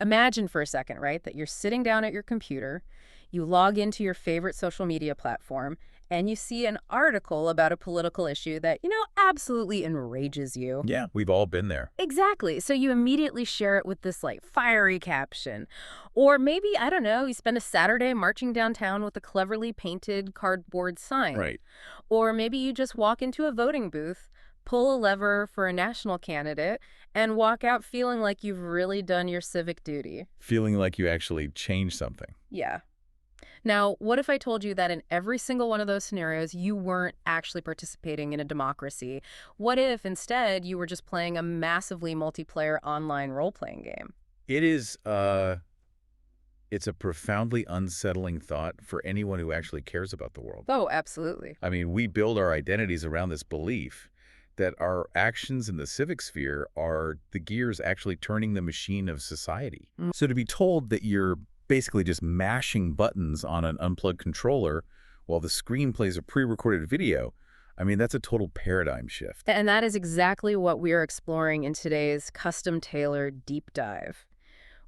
Imagine for a second, right, that you're sitting down at your computer, you log into your favorite social media platform, and you see an article about a political issue that, absolutely enrages you. Yeah, we've all been there. Exactly. So you immediately share it with this like fiery caption. Or maybe, I don't know, you spend a Saturday marching downtown with a cleverly painted cardboard sign. Right. Or maybe you just walk into a voting booth, pull a lever for a national candidate, and walk out feeling like you've really done your civic duty. Feeling like you actually changed something. Yeah. Now, what if I told you that in every single one of those scenarios, you weren't actually participating in a democracy? What if instead you were just playing a massively multiplayer online role-playing game? It is, it's a profoundly unsettling thought for anyone who actually cares about the world. Oh, absolutely. I mean, we build our identities around this belief that our actions in the civic sphere are the gears actually turning the machine of society. So to be told that you're basically just mashing buttons on an unplugged controller while the screen plays a pre-recorded video, I mean, that's a total paradigm shift. And that is exactly what we are exploring in today's custom-tailored deep dive.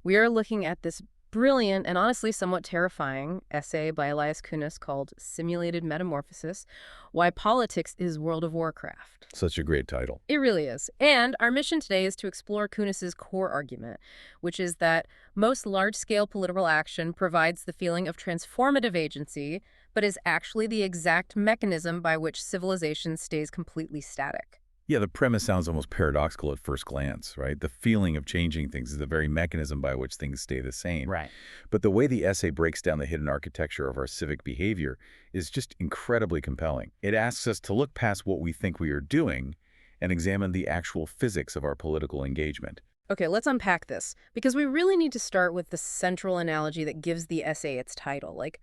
We are looking at this brilliant and honestly somewhat terrifying essay by Elias Kunis called Simulated Metamorphosis, Why Politics is World of Warcraft. Such a great title. It really is. And our mission today is to explore Kunis's core argument, which is that most large-scale political action provides the feeling of transformative agency, but is actually the exact mechanism by which civilization stays completely static. Yeah, the premise sounds almost paradoxical at first glance, right? The feeling of changing things is the very mechanism by which things stay the same. Right. But the way the essay breaks down the hidden architecture of our civic behavior is just incredibly compelling. It asks us to look past what we think we are doing and examine the actual physics of our political engagement. Okay, let's unpack this, because we really need to start with the central analogy that gives the essay its title. Like,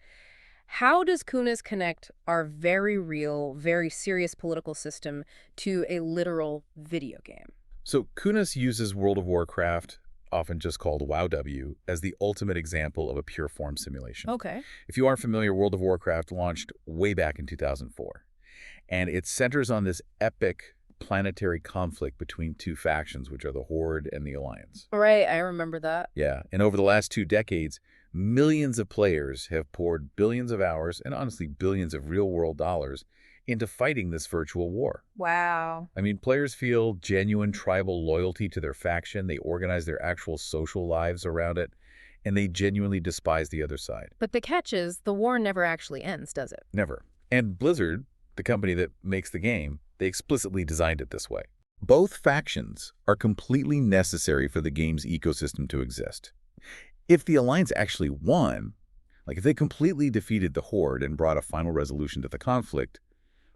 how does Kunis connect our very real, very serious political system to a literal video game? So Kunis uses World of Warcraft, often just called WoW, as the ultimate example of a pure form simulation. Okay. If you aren't familiar, World of Warcraft launched way back in 2004, and it centers on this epic planetary conflict between two factions, which are the Horde and the Alliance. Right, I remember that. Yeah, and over the last 2 decades, millions of players have poured billions of hours and honestly billions of real-world dollars into fighting this virtual war. Wow. I mean, players feel genuine tribal loyalty to their faction, they organize their actual social lives around it, and they genuinely despise the other side. But the catch is, the war never actually ends, does it? Never. And Blizzard, the company that makes the game, they explicitly designed it this way. Both factions are completely necessary for the game's ecosystem to exist. If the Alliance actually won, like if they completely defeated the Horde and brought a final resolution to the conflict,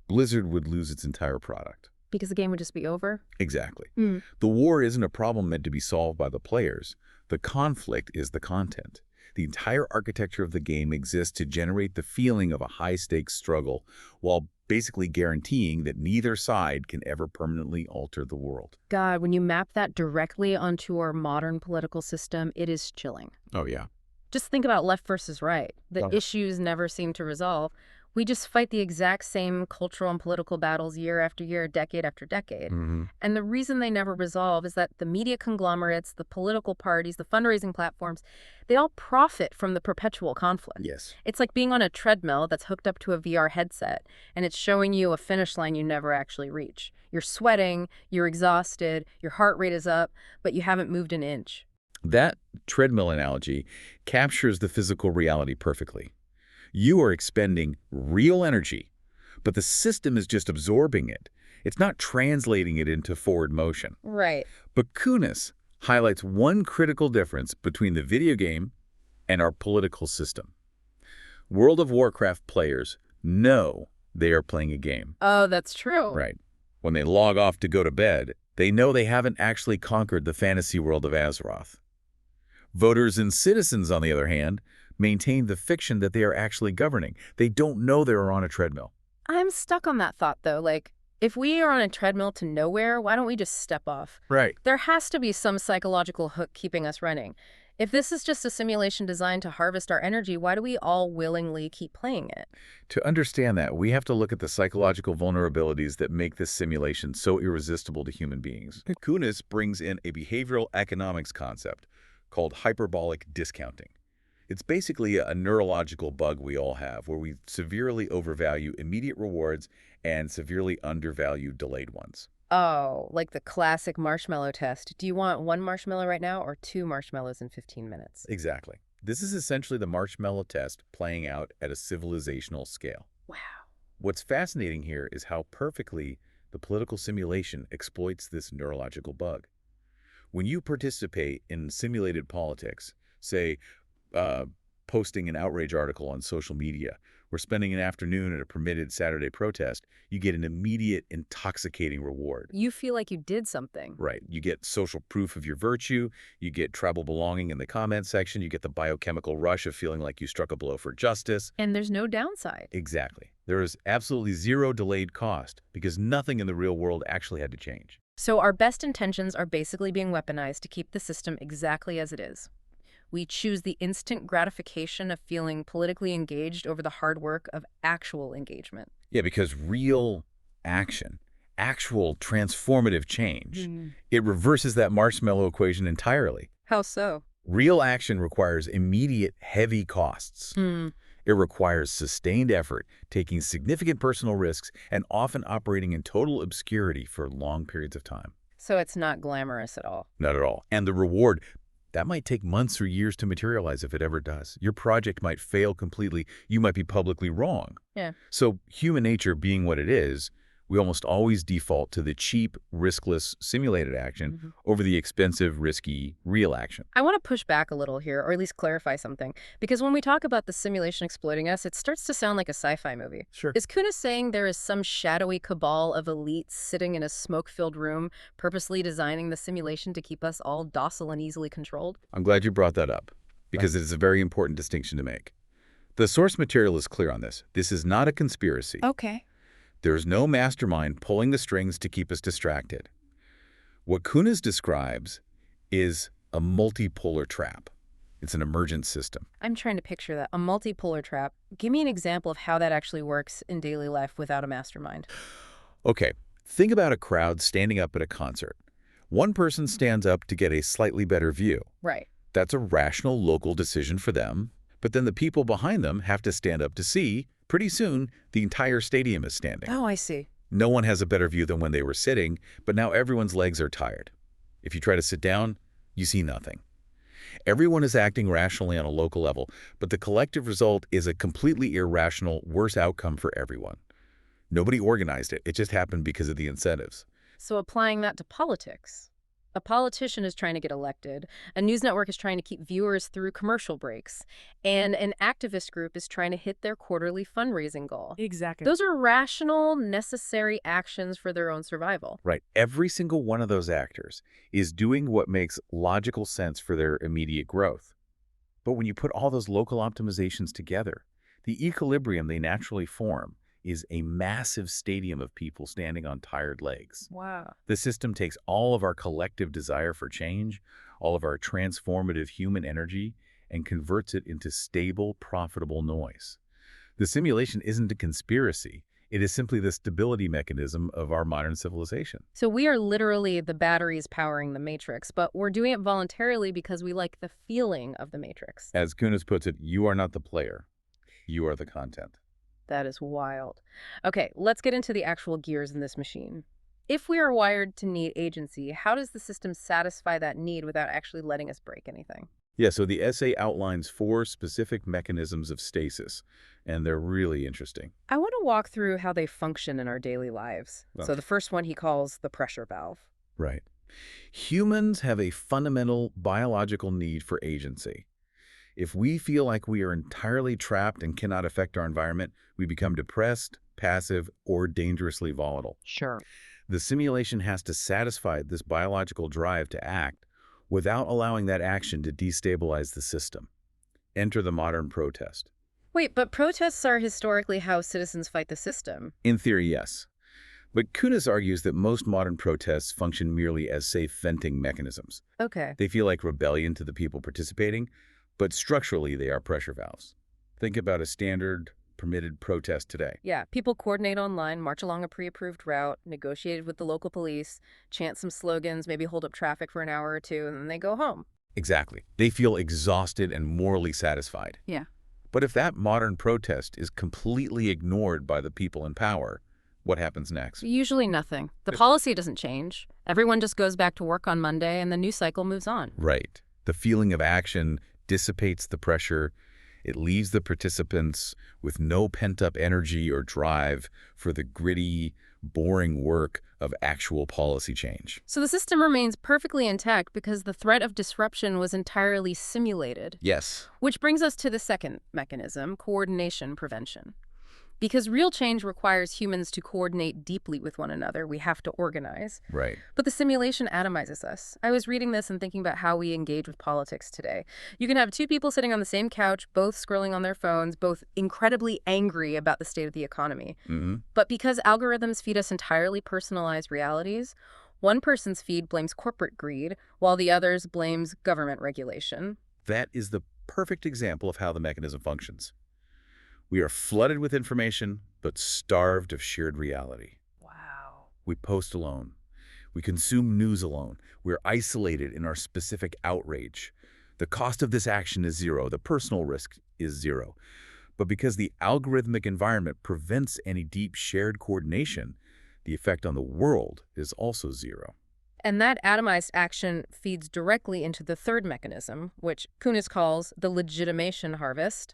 Blizzard would lose its entire product. Because the game would just be over? Exactly. The war isn't a problem meant to be solved by the players. The conflict is the content. The entire architecture of the game exists to generate the feeling of a high-stakes struggle while basically guaranteeing that neither side can ever permanently alter the world. God, when you map that directly onto our modern political system, it is chilling. Oh, yeah. Just think about left versus right. The Yeah. issues never seem to resolve. We just fight the exact same cultural and political battles year after year, decade after decade. And the reason they never resolve is that the media conglomerates, the political parties, the fundraising platforms, they all profit from the perpetual conflict. Yes. It's like being on a treadmill that's hooked up to a VR headset, and it's showing you a finish line you never actually reach. You're sweating, you're exhausted, your heart rate is up, but you haven't moved an inch. That treadmill analogy captures the physical reality perfectly. You are expending real energy, but the system is just absorbing it. It's not translating it into forward motion. Right. But Kunis highlights one critical difference between the video game and our political system. World of Warcraft players know they are playing a game. Oh, that's true. Right. When they log off to go to bed, they know they haven't actually conquered the fantasy world of Azeroth. Voters and citizens, on the other hand, maintain the fiction that they are actually governing. They don't know they're on a treadmill. I'm stuck on that thought, though. Like, if we are on a treadmill to nowhere, why don't we just step off? Right. There has to be some psychological hook keeping us running. If this is just a simulation designed to harvest our energy, why do we all willingly keep playing it? To understand that, we have to look at the psychological vulnerabilities that make this simulation so irresistible to human beings. Kunis brings in a behavioral economics concept called hyperbolic discounting. It's basically a neurological bug we all have where we severely overvalue immediate rewards and severely undervalue delayed ones. Oh, like the classic marshmallow test. Do you want one marshmallow right now or two marshmallows in 15 minutes? Exactly. This is essentially the marshmallow test playing out at a civilizational scale. Wow. What's fascinating here is how perfectly the political simulation exploits this neurological bug. When you participate in simulated politics, say, uh, posting an outrage article on social media, or spending an afternoon at a permitted Saturday protest, you get an immediate, intoxicating reward. You feel like you did something. Right. You get social proof of your virtue, you get tribal belonging in the comment section, you get the biochemical rush of feeling like you struck a blow for justice. And there's no downside. Exactly. There is absolutely zero delayed cost because nothing in the real world actually had to change. So our best intentions are basically being weaponized to keep the system exactly as it is. We choose the instant gratification of feeling politically engaged over the hard work of actual engagement. Yeah, because real action, actual transformative change, it reverses that marshmallow equation entirely. How so? Real action requires immediate, heavy costs. It requires sustained effort, taking significant personal risks, and often operating in total obscurity for long periods of time. So it's not glamorous at all. Not at all. And the reward, that might take months or years to materialize if it ever does. Your project might fail completely. You might be publicly wrong. Yeah. So human nature being what it is, we almost always default to the cheap, riskless, simulated action over the expensive, risky, real action. I want to push back a little here, or at least clarify something, because when we talk about the simulation exploiting us, it starts to sound like a sci-fi movie. Sure. Is Kunis saying there is some shadowy cabal of elites sitting in a smoke-filled room, purposely designing the simulation to keep us all docile and easily controlled? I'm glad you brought that up, because it is a very important distinction to make. The source material is clear on this. This is not a conspiracy. Okay. There's no mastermind pulling the strings to keep us distracted. What Kunis describes is a multipolar trap. It's an emergent system. I'm trying to picture that. A multipolar trap. Give me an example of how that actually works in daily life without a mastermind. Okay, think about a crowd standing up at a concert. One person stands up to get a slightly better view. Right. That's a rational local decision for them, but then the people behind them have to stand up to see. Pretty soon, the entire stadium is standing. Oh, I see. No one has a better view than when they were sitting, but now everyone's legs are tired. If you try to sit down, you see nothing. Everyone is acting rationally on a local level, but the collective result is a completely irrational, worse outcome for everyone. Nobody organized it. It just happened because of the incentives. So applying that to politics. A politician is trying to get elected, a news network is trying to keep viewers through commercial breaks, and an activist group is trying to hit their quarterly fundraising goal. Exactly. Those are rational, necessary actions for their own survival. Right. Every single one of those actors is doing what makes logical sense for their immediate growth. But when you put all those local optimizations together, the equilibrium they naturally form is a massive stadium of people standing on tired legs. Wow. The system takes all of our collective desire for change, all of our transformative human energy, and converts it into stable, profitable noise. The simulation isn't a conspiracy. It is simply the stability mechanism of our modern civilization. So we are literally the batteries powering the Matrix, but we're doing it voluntarily because we like the feeling of the Matrix. As Kunis puts it, you are not the player. You are the content. That is wild. Okay, let's get into the actual gears in this machine. If we are wired to need agency, how does the system satisfy that need without actually letting us break anything? Yeah, so the essay outlines 4 specific mechanisms of stasis, and they're really interesting. I want to walk through how they function in our daily lives. Okay. So the first one he calls the pressure valve. Right. Humans have a fundamental biological need for agency. If we feel like we are entirely trapped and cannot affect our environment, we become depressed, passive, or dangerously volatile. Sure. The simulation has to satisfy this biological drive to act without allowing that action to destabilize the system. Enter the modern protest. Wait, but protests are historically how citizens fight the system. In theory, yes. But Kunis argues that most modern protests function merely as safe venting mechanisms. Okay. They feel like rebellion to the people participating, but structurally they are pressure valves. Think about a standard permitted protest today. Yeah, people coordinate online, march along a pre-approved route, negotiated with the local police, chant some slogans, maybe hold up traffic for an hour or two, and then they go home. Exactly. They feel exhausted and morally satisfied. Yeah. But if that modern protest is completely ignored by the people in power, what happens next? Usually nothing. The policy doesn't change. Everyone just goes back to work on Monday and the news cycle moves on. Right. The feeling of action dissipates the pressure. It leaves the participants with no pent-up energy or drive for the gritty, boring work of actual policy change. So the system remains perfectly intact because the threat of disruption was entirely simulated. Yes. Which brings us to the second mechanism, coordination prevention. Because real change requires humans to coordinate deeply with one another, we have to organize. Right. But the simulation atomizes us. I was reading this and thinking about how we engage with politics today. You can have two people sitting on the same couch, both scrolling on their phones, both incredibly angry about the state of the economy. But because algorithms feed us entirely personalized realities, one person's feed blames corporate greed, while the other's blames government regulation. That is the perfect example of how the mechanism functions. We are flooded with information, but starved of shared reality. Wow. We post alone. We consume news alone. We're isolated in our specific outrage. The cost of this action is zero. The personal risk is zero. But because the algorithmic environment prevents any deep shared coordination, the effect on the world is also zero. And that atomized action feeds directly into the third mechanism, which Kunis calls the legitimation harvest.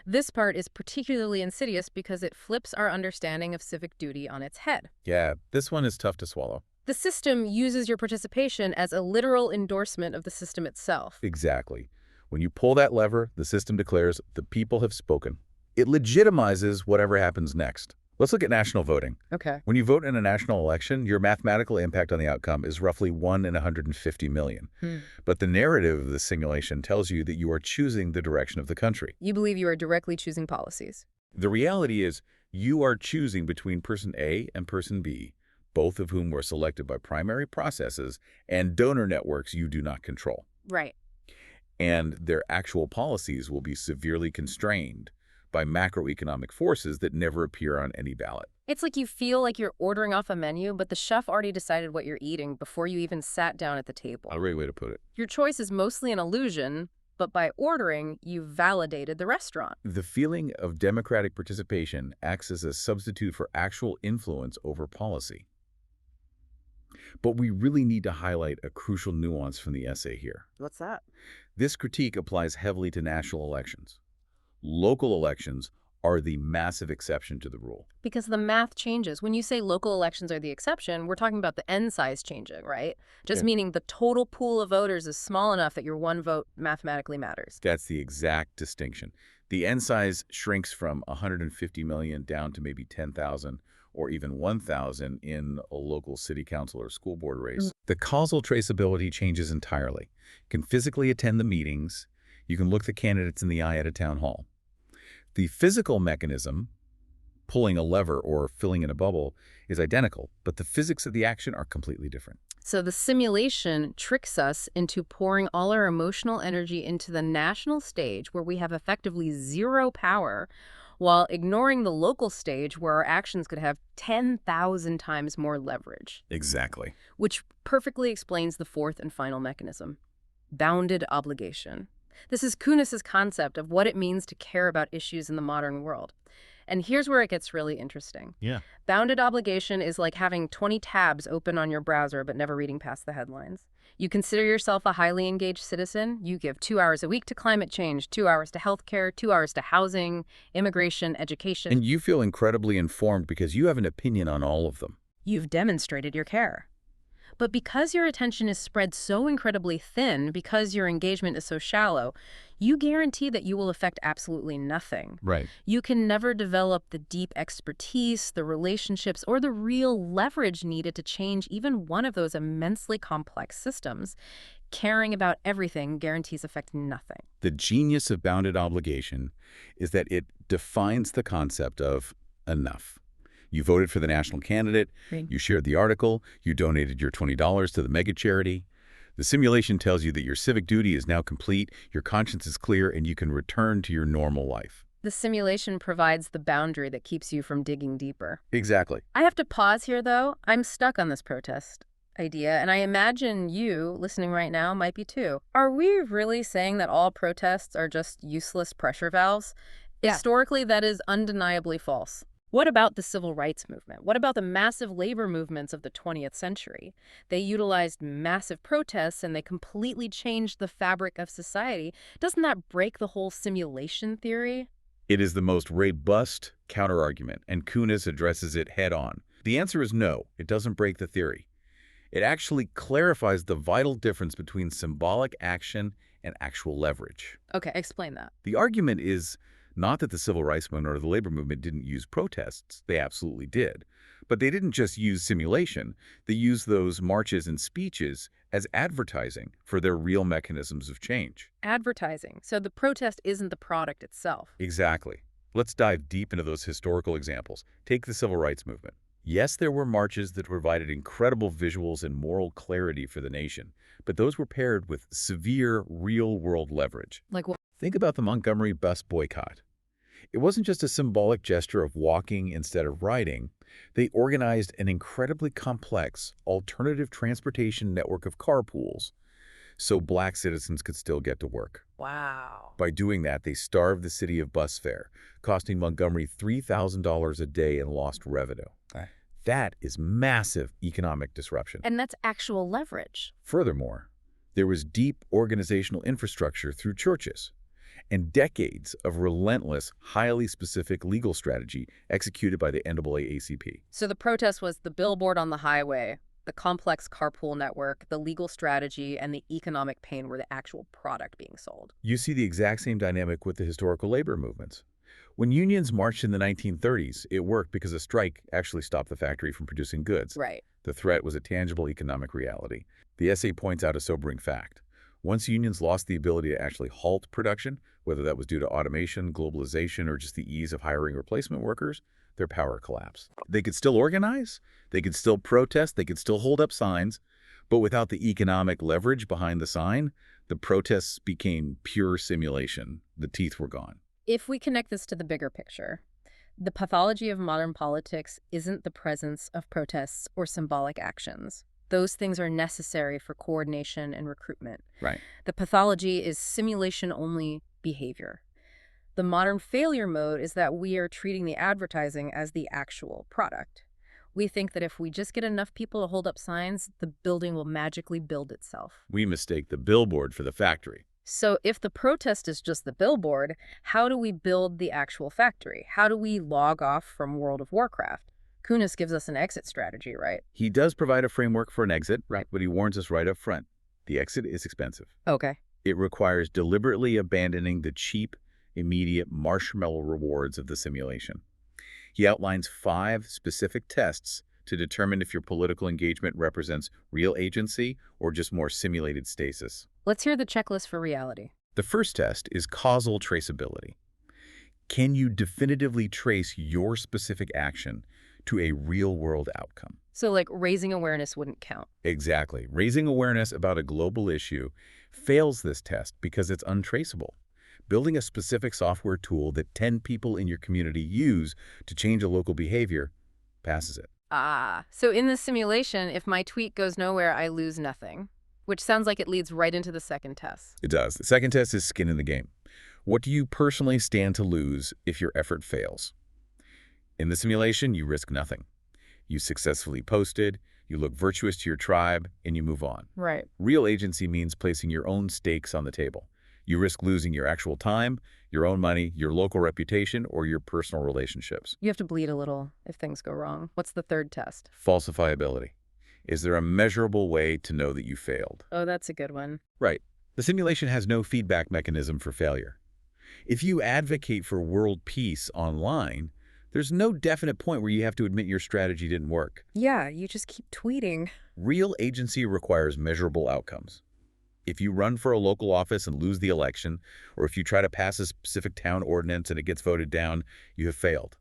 This part is particularly insidious because it flips our understanding of civic duty on its head. Yeah, this one is tough to swallow. The system uses your participation as a literal endorsement of the system itself. Exactly. When you pull that lever, the system declares the people have spoken. It legitimizes whatever happens next. Let's look at national voting. Okay. When you vote in a national election, your mathematical impact on the outcome is roughly 1 in 150 million. But the narrative of the simulation tells you that you are choosing the direction of the country. You believe you are directly choosing policies. The reality is you are choosing between person A and person B, both of whom were selected by primary processes and donor networks you do not control. Right. And their actual policies will be severely constrained by macroeconomic forces that never appear on any ballot. It's like you feel like you're ordering off a menu, but the chef already decided what you're eating before you even sat down at the table. A great way to put it. Your choice is mostly an illusion, but by ordering, you've validated the restaurant. The feeling of democratic participation acts as a substitute for actual influence over policy. But we really need to highlight a crucial nuance from the essay here. What's that? This critique applies heavily to national elections. Local elections are the massive exception to the rule. Because the math changes. When you say local elections are the exception, we're talking about the N size changing, right? Just meaning the total pool of voters is small enough that your one vote mathematically matters. That's the exact distinction. The N size shrinks from 150 million down to maybe 10,000 or even 1,000 in a local city council or school board race. The causal traceability changes entirely. You can physically attend the meetings. You can look the candidates in the eye at a town hall. The physical mechanism, pulling a lever or filling in a bubble, is identical, but the physics of the action are completely different. So the simulation tricks us into pouring all our emotional energy into the national stage where we have effectively zero power, while ignoring the local stage where our actions could have 10,000 times more leverage. Exactly. Which perfectly explains the fourth and final mechanism, bounded obligation. This is Kunis's concept of what it means to care about issues in the modern world. And here's where it gets really interesting. Yeah. Bounded obligation is like having 20 tabs open on your browser but never reading past the headlines. You consider yourself a highly engaged citizen. You give 2 hours a week to climate change, 2 hours to healthcare, 2 hours to housing, immigration, education. And you feel incredibly informed because you have an opinion on all of them. You've demonstrated your care. But because your attention is spread so incredibly thin, because your engagement is so shallow, you guarantee that you will affect absolutely nothing. Right. You can never develop the deep expertise, the relationships, or the real leverage needed to change even one of those immensely complex systems. Caring about everything guarantees affect nothing. The genius of bounded obligation is that it defines the concept of enough. You voted for the national candidate, you shared the article, you donated your $20 to the mega charity. The simulation tells you that your civic duty is now complete, your conscience is clear, and you can return to your normal life. The simulation provides the boundary that keeps you from digging deeper. Exactly. I have to pause here, though. I'm stuck on this protest. idea, and I imagine you, listening right now, might be too. Are we really saying that all protests are just useless pressure valves? Yeah. Historically, that is undeniably false. What about the civil rights movement? What about the massive labor movements of the 20th century? They utilized massive protests and they completely changed the fabric of society. Doesn't that break the whole simulation theory? It is the most robust counterargument, and Kunis addresses it head-on. The answer is no, it doesn't break the theory. It actually clarifies the vital difference between symbolic action and actual leverage. Okay, explain that. The argument is not that the civil rights movement or the labor movement didn't use protests. They absolutely did. But they didn't just use simulation. They used those marches and speeches as advertising for their real mechanisms of change. Advertising. So the protest isn't the product itself. Exactly. Let's dive deep into those historical examples. Take the civil rights movement. Yes, there were marches that provided incredible visuals and moral clarity for the nation, but those were paired with severe real-world leverage. Like what? Think about the Montgomery bus boycott. It wasn't just a symbolic gesture of walking instead of riding. They organized an incredibly complex alternative transportation network of carpools so black citizens could still get to work. Wow. By doing that, they starved the city of bus fare, costing Montgomery $3,000 a day in lost revenue. That is massive economic disruption. And that's actual leverage. Furthermore, there was deep organizational infrastructure through churches and decades of relentless, highly specific legal strategy executed by the NAACP. So the protest was the billboard on the highway, the complex carpool network, the legal strategy, and the economic pain were the actual product being sold. You see the exact same dynamic with the historical labor movements. When unions marched in the 1930s, it worked because a strike actually stopped the factory from producing goods. Right. The threat was a tangible economic reality. The essay points out a sobering fact. Once unions lost the ability to actually halt production, whether that was due to automation, globalization, or just the ease of hiring replacement workers, their power collapsed. They could still organize, they could still protest, they could still hold up signs, but without the economic leverage behind the sign, the protests became pure simulation. The teeth were gone. If we connect this to the bigger picture, the pathology of modern politics isn't the presence of protests or symbolic actions. Those things are necessary for coordination and recruitment. Right. The pathology is simulation-only behavior. The modern failure mode is that we are treating the advertising as the actual product. We think that if we just get enough people to hold up signs, the building will magically build itself. We mistake the billboard for the factory. So if the protest is just the billboard, how do we build the actual factory? How do we log off from World of Warcraft? Kunis gives us an exit strategy, right? He does provide a framework for an exit, Right. but he warns us right up front. The exit is expensive. Okay. It requires deliberately abandoning the cheap, immediate marshmallow rewards of the simulation. He outlines 5 specific tests to determine if your political engagement represents real agency or just more simulated stasis. Let's hear the checklist for reality. The first test is causal traceability. Can you definitively trace your specific action to a real-world outcome? So like raising awareness wouldn't count. Exactly. Raising awareness about a global issue fails this test because it's untraceable. Building a specific software tool that 10 people in your community use to change a local behavior passes it. So in this simulation, if my tweet goes nowhere, I lose nothing, which sounds like it leads right into the second test. It does. The second test is skin in the game. What do you personally stand to lose if your effort fails? In the simulation, you risk nothing. You successfully posted, you look virtuous to your tribe, and you move on. Right. Real agency means placing your own stakes on the table. You risk losing your actual time, your own money, your local reputation, or your personal relationships. You have to bleed a little if things go wrong. What's the third test? Falsifiability. Is there a measurable way to know that you failed? Oh, that's a good one. Right. The simulation has no feedback mechanism for failure. If you advocate for world peace online, there's no definite point where you have to admit your strategy didn't work. Yeah, you just keep tweeting. Real agency requires measurable outcomes. If you run for a local office and lose the election, or if you try to pass a specific town ordinance and it gets voted down, you have failed.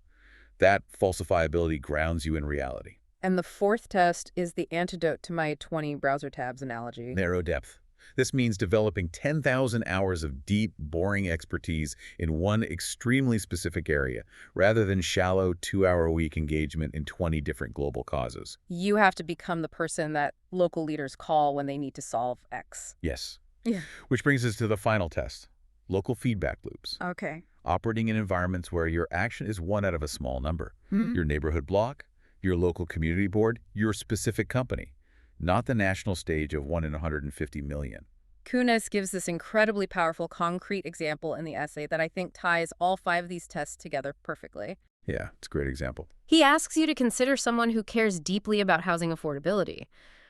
That falsifiability grounds you in reality. And the fourth test is the antidote to my 20 browser tabs analogy. Narrow depth. This means developing 10,000 hours of deep, boring expertise in one extremely specific area, rather than shallow 2-hour-a-week engagement in 20 different global causes. You have to become the person that local leaders call when they need to solve X. Yes. Yeah. Which brings us to the final test, local feedback loops. Okay. Operating in environments where your action is one out of a small number. Mhm. Your neighborhood block, your local community board, your specific company, not the national stage of 1 in 150 million. Kunis gives this incredibly powerful concrete example in the essay that I think ties all 5 of these tests together perfectly. Yeah, it's a great example. He asks you to consider someone who cares deeply about housing affordability.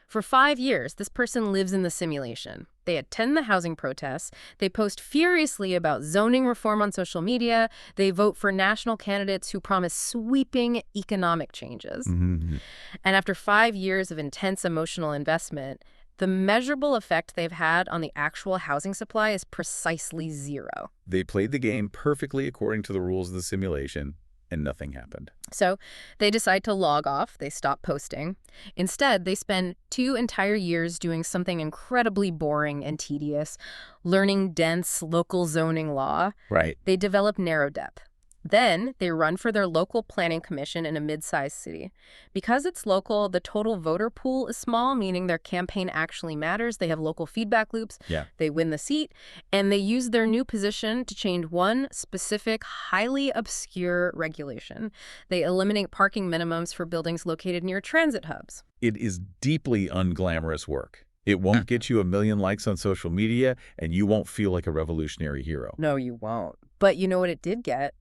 For 5 years, this person lives in the simulation. They attend the housing protests, they post furiously about zoning reform on social media, they vote for national candidates who promise sweeping economic changes. Mm-hmm. And after 5 years of intense emotional investment, the measurable effect they've had on the actual housing supply is precisely 0. They played the game perfectly according to the rules of the simulation, and nothing happened. So they decide to log off. They stop posting. Instead, they spend 2 entire years doing something incredibly boring and tedious, learning dense local zoning law. Right. They develop narrow depth. Then they run for their local planning commission in a mid-sized city. Because it's local, the total voter pool is small, meaning their campaign actually matters. They have local feedback loops. Yeah. They win the seat, and they use their new position to change one specific, highly obscure regulation. They eliminate parking minimums for buildings located near transit hubs. It is deeply unglamorous work. It won't get you a million likes on social media, and you won't feel like a revolutionary hero. No, you won't. But you know what it did get?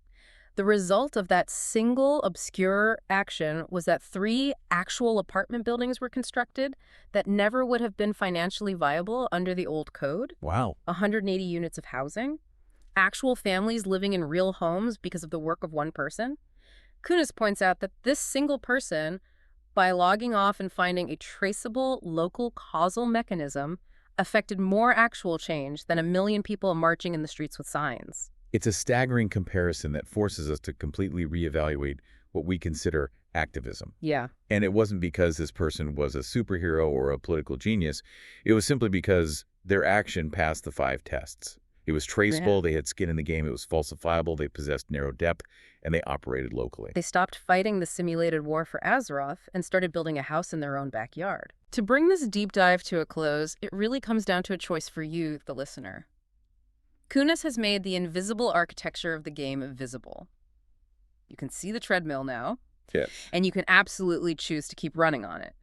The result of that single obscure action was that 3 actual apartment buildings were constructed that never would have been financially viable under the old code. Wow. 180 units of housing. Actual families living in real homes because of the work of one person. Kunis points out that this single person, by logging off and finding a traceable local causal mechanism, affected more actual change than 1 million people marching in the streets with signs. It's a staggering comparison that forces us to completely reevaluate what we consider activism. Yeah. And it wasn't because this person was a superhero or a political genius. It was simply because their action passed the 5 tests. It was traceable, They had skin in the game, it was falsifiable, they possessed narrow depth, and they operated locally. They stopped fighting the simulated war for Azeroth and started building a house in their own backyard. To bring this deep dive to a close, it really comes down to a choice for you, the listener. Kunis has made the invisible architecture of the game visible. You can see the treadmill now, Yes. and you can absolutely choose to keep running on it.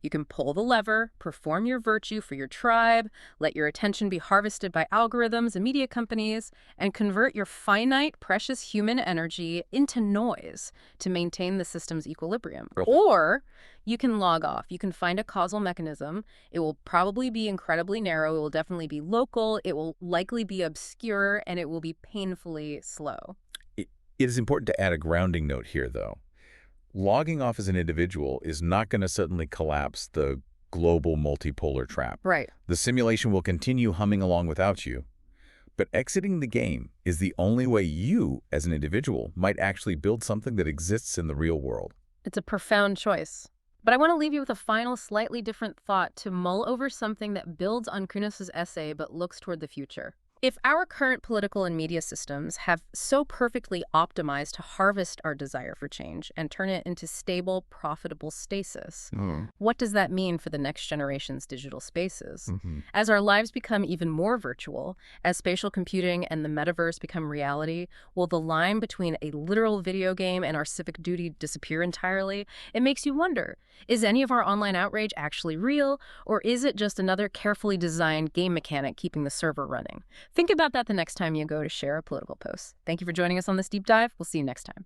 You can pull the lever, perform your virtue for your tribe, let your attention be harvested by algorithms and media companies, and convert your finite, precious human energy into noise to maintain the system's equilibrium. Or you can log off. You can find a causal mechanism. It will probably be incredibly narrow. It will definitely be local. It will likely be obscure, and it will be painfully slow. It is important to add a grounding note here, though. Logging off as an individual is not going to suddenly collapse the global multipolar trap. Right. The simulation will continue humming along without you. But exiting the game is the only way you, as an individual, might actually build something that exists in the real world. It's a profound choice. But I want to leave you with a final, slightly different thought to mull over something that builds on Kunis's essay but looks toward the future. If our current political and media systems have so perfectly optimized to harvest our desire for change and turn it into stable, profitable stasis, what does that mean for the next generation's digital spaces? As our lives become even more virtual, as spatial computing and the metaverse become reality, will the line between a literal video game and our civic duty disappear entirely? It makes you wonder, is any of our online outrage actually real, or is it just another carefully designed game mechanic keeping the server running? Think about that the next time you go to share a political post. Thank you for joining us on this deep dive. We'll see you next time.